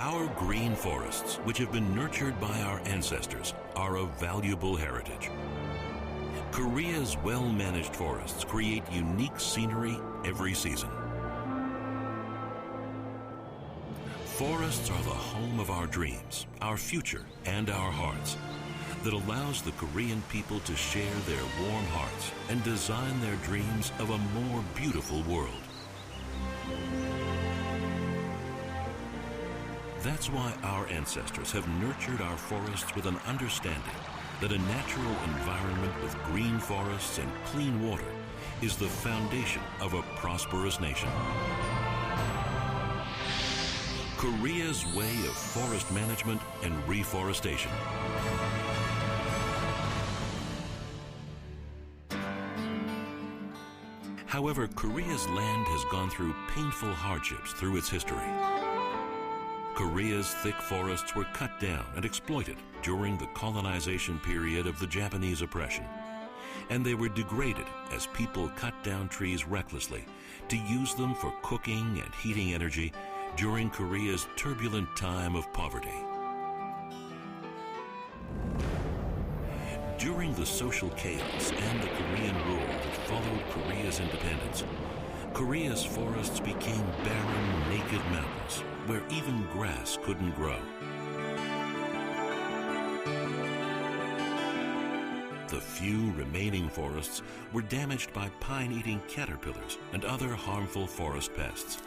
Our green forests, which have been nurtured by our ancestors, are a valuable heritage. Korea's well-managed forests create unique scenery every season. Forests are the home of our dreams, our future, and our hearts, that allows the Korean people to share their warm hearts and design their dreams of a more beautiful world. That's why our ancestors have nurtured our forests with an understanding that a natural environment with green forests and clean water is the foundation of a prosperous nation. Korea's way of forest management and reforestation. However, Korea's land has gone through painful hardships through its history. Korea's thick forests were cut down and exploited during the colonization period of the Japanese oppression, and they were degraded as people cut down trees recklessly to use them for cooking and heating energy during Korea's turbulent time of poverty. During the social chaos and the Korean rule that followed Korea's independence, Korea's forests became barren, naked mountains where even grass couldn't grow. The few remaining forests were damaged by pine-eating caterpillars and other harmful forest pests,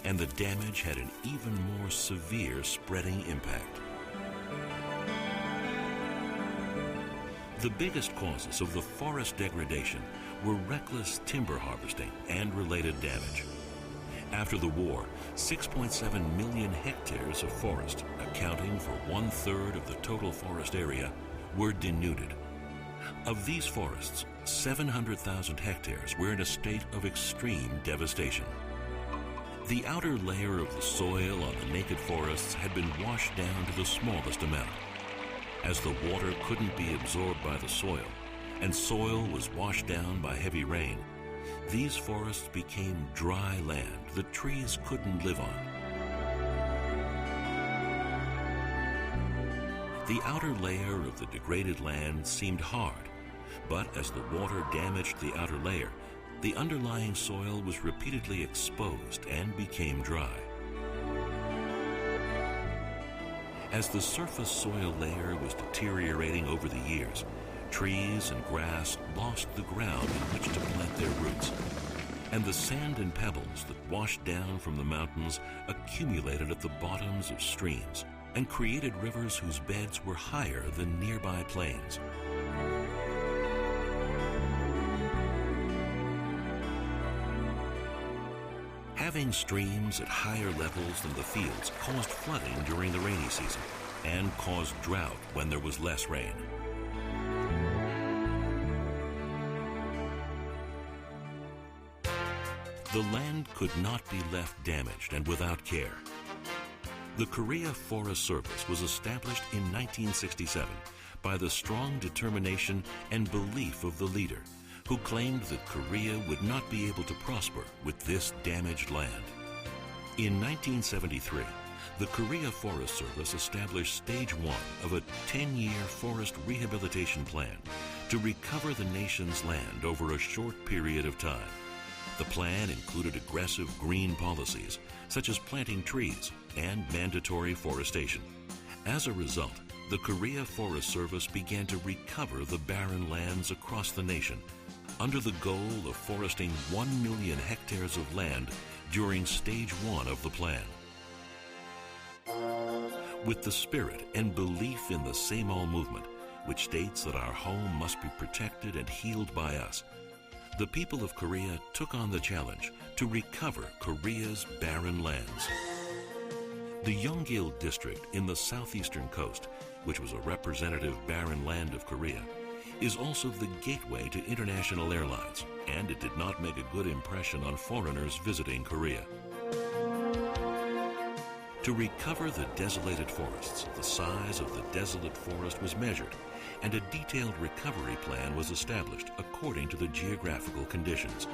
and the damage had an even more severe spreading impact. The biggest causes of the forest degradation were reckless timber harvesting and related damage. After the war, 6.7 million hectares of forest, accounting for 1/3 of the total forest area, were denuded. Of these forests, 700,000 hectares were in a state of extreme devastation. The outer layer of the soil on the naked forests had been washed down to the smallest amount. As the water couldn't be absorbed by the soil, and soil was washed down by heavy rain, these forests became dry land the trees couldn't live on. The outer layer of the degraded land seemed hard, but as the water damaged the outer layer, the underlying soil was repeatedly exposed and became dry. As the surface soil layer was deteriorating over the years, trees and grass lost the ground in which to plant their roots, and the sand and pebbles that washed down from the mountains accumulated at the bottoms of streams and created rivers whose beds were higher than nearby plains. Having streams at higher levels than the fields caused flooding during the rainy season and caused drought when there was less rain. The land could not be left damaged and without care. The Korea Forest Service was established in 1967 by the strong determination and belief of the leader, who claimed that Korea would not be able to prosper with this damaged land. In 1973, the Korea Forest Service established Stage 1 of a 10-year forest rehabilitation plan to recover the nation's land over a short period of time. The plan included aggressive green policies, such as planting trees and mandatory forestation. As a result, the Korea Forest Service began to recover the barren lands across the nation, under the goal of foresting 1 million hectares of land during Stage 1 of the plan. With the spirit and belief in the Same-All movement, which states that our home must be protected and healed by us, the people of Korea took on the challenge to recover Korea's barren lands. The Yeonggil district in the southeastern coast, which was a representative barren land of Korea, is also the gateway to international airlines, and it did not make a good impression on foreigners visiting Korea. To recover the desolated forests, the size of the desolate forest was measured, and a detailed recovery plan was established according to the geographical conditions.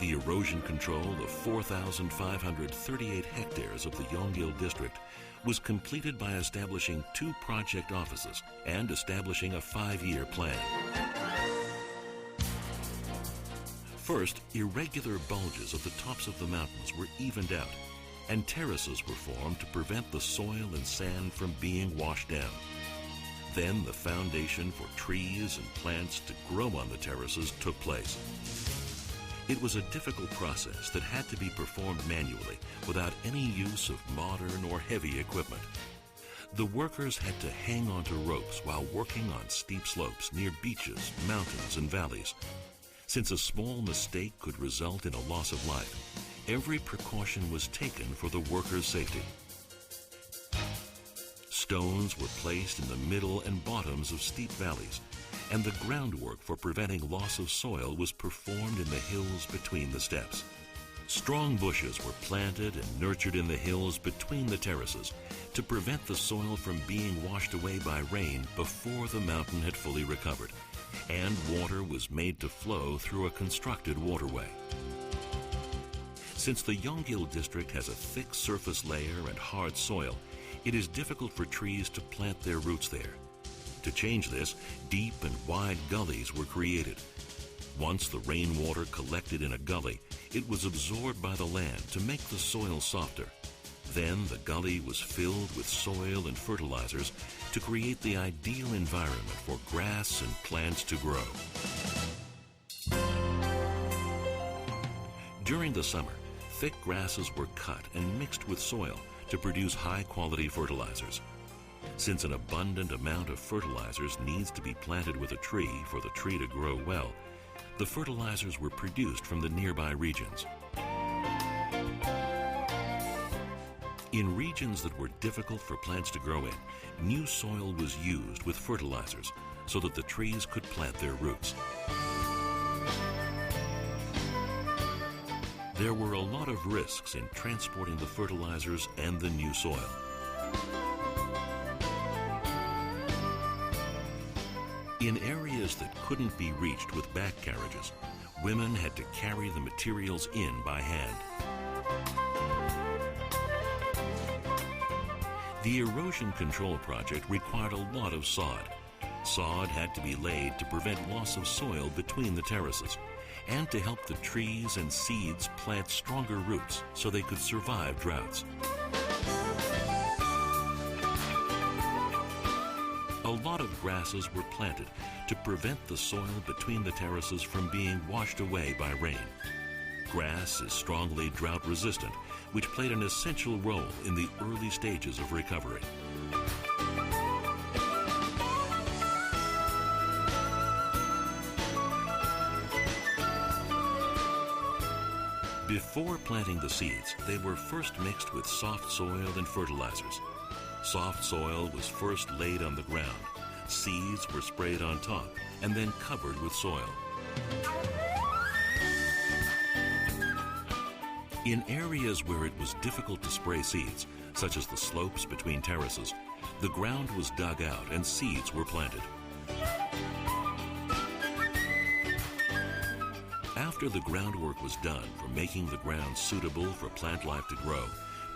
The The erosion control of 4,538 hectares of the Yonggil district was completed by establishing 2 project offices and establishing a 5-year plan. First, irregular bulges at the tops of the mountains were evened out, and terraces were formed to prevent the soil and sand from being washed down. Then the foundation for trees and plants to grow on the terraces took place. It was a difficult process that had to be performed manually without any use of modern or heavy equipment. The workers had to hang onto ropes while working on steep slopes near beaches, mountains, and valleys. Since a small mistake could result in a loss of life, every precaution was taken for the workers' safety. Stones were placed in the middle and bottoms of steep valleys, and the groundwork for preventing loss of soil was performed in the hills between the steps. Strong bushes were planted and nurtured in the hills between the terraces to prevent the soil from being washed away by rain before the mountain had fully recovered, and water was made to flow through a constructed waterway. Since the Yonggil district has a thick surface layer and hard soil, it is difficult for trees to plant their roots there. To change this, deep and wide gullies were created. Once the rainwater collected in a gully, it was absorbed by the land to make the soil softer. Then the gully was filled with soil and fertilizers to create the ideal environment for grass and plants to grow. During the summer, thick grasses were cut and mixed with soil to produce high-quality fertilizers. Since an abundant amount of fertilizers needs to be planted with a tree for the tree to grow well, the fertilizers were produced from the nearby regions. In regions that were difficult for plants to grow in, new soil was used with fertilizers so that the trees could plant their roots. There were a lot of risks in transporting the fertilizers and the new soil. In areas that couldn't be reached with back carriages, women had to carry the materials in by hand. The erosion control project required a lot of sod. Sod had to be laid to prevent loss of soil between the terraces and to help the trees and seeds plant stronger roots so they could survive droughts. A lot of grasses were planted to prevent the soil between the terraces from being washed away by rain. Grass is strongly drought resistant, which played an essential role in the early stages of recovery. Before planting the seeds, they were first mixed with soft soil and fertilizers. Soft soil was first laid on the ground. Seeds were sprayed on top and then covered with soil. In areas where it was difficult to spray seeds, such as the slopes between terraces, the ground was dug out and seeds were planted. After the groundwork was done for making the ground suitable for plant life to grow,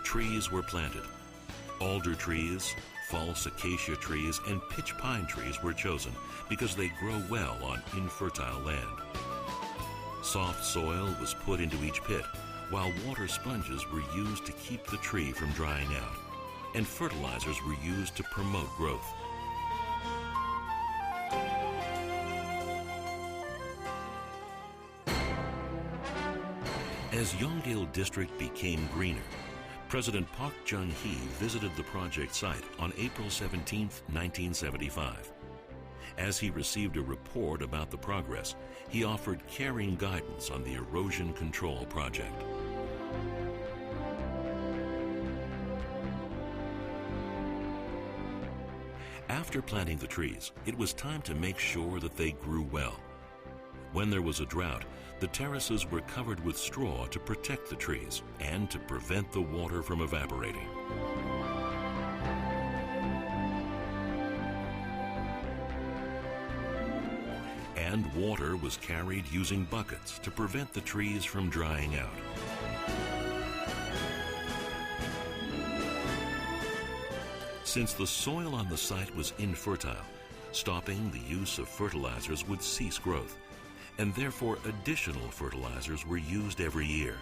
trees were planted. Alder trees, false acacia trees, and pitch pine trees were chosen because they grow well on infertile land. Soft soil was put into each pit, while water sponges were used to keep the tree from drying out, and fertilizers were used to promote growth. As Yonggil district became greener, President Park Chung-hee visited the project site on April 17, 1975. As he received a report about the progress, he offered caring guidance on the erosion control project. After planting the trees, it was time to make sure that they grew well. When there was a drought, the terraces were covered with straw to protect the trees and to prevent the water from evaporating. and water was carried using buckets to prevent the trees from drying out. Since the soil on the site was infertile, stopping the use of fertilizers would cease growth, and therefore additional fertilizers were used every year.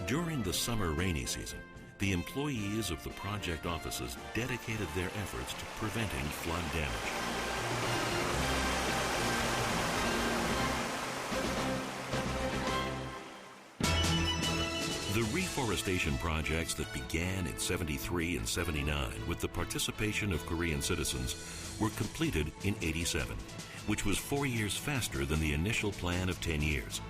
During the summer rainy season, the employees of the project offices dedicated their efforts to preventing flood damage. The reforestation projects that began in '73 and '79 with the participation of Korean citizens were completed in '87, which was 4 years faster than the initial plan of 10 years.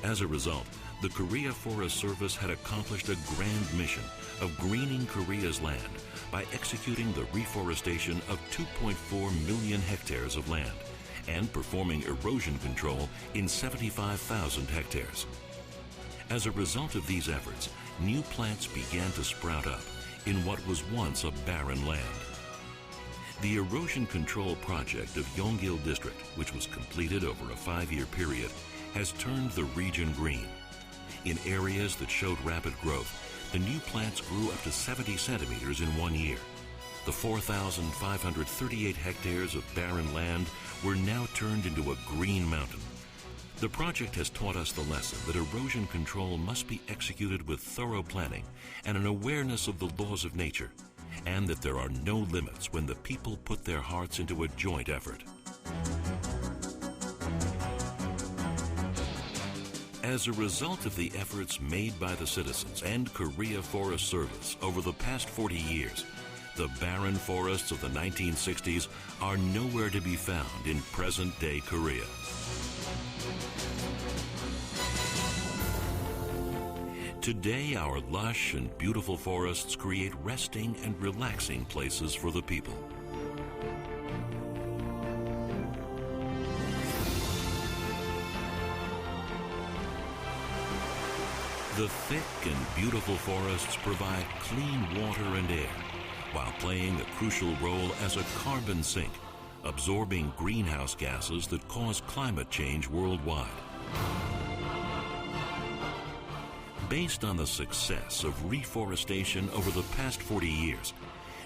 As a result, the Korea Forest Service had accomplished a grand mission of greening Korea's land by executing the reforestation of 2.4 million hectares of land and performing erosion control in 75,000 hectares. As a result of these efforts, new plants began to sprout up in what was once a barren land. The erosion control project of Yonggil District, which was completed over a 5-year period, has turned the region green. In areas that showed rapid growth, the new plants grew up to 70 centimeters in 1 year. The 4,538 hectares of barren land were now turned into a green mountain. The project has taught us the lesson that erosion control must be executed with thorough planning and an awareness of the laws of nature, and that there are no limits when the people put their hearts into a joint effort. As a result of the efforts made by the citizens and Korea Forest Service over the past 40 years, the barren forests of the 1960s are nowhere to be found in present-day Korea. Today, our lush and beautiful forests create resting and relaxing places for the people. The thick and beautiful forests provide clean water and air, while playing a crucial role as a carbon sink, absorbing greenhouse gases that cause climate change worldwide. Based on the success of reforestation over the past 40 years,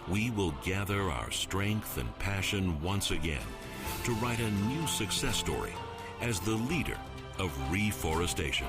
we will gather our strength and passion once again to write a new success story as the leader of reforestation.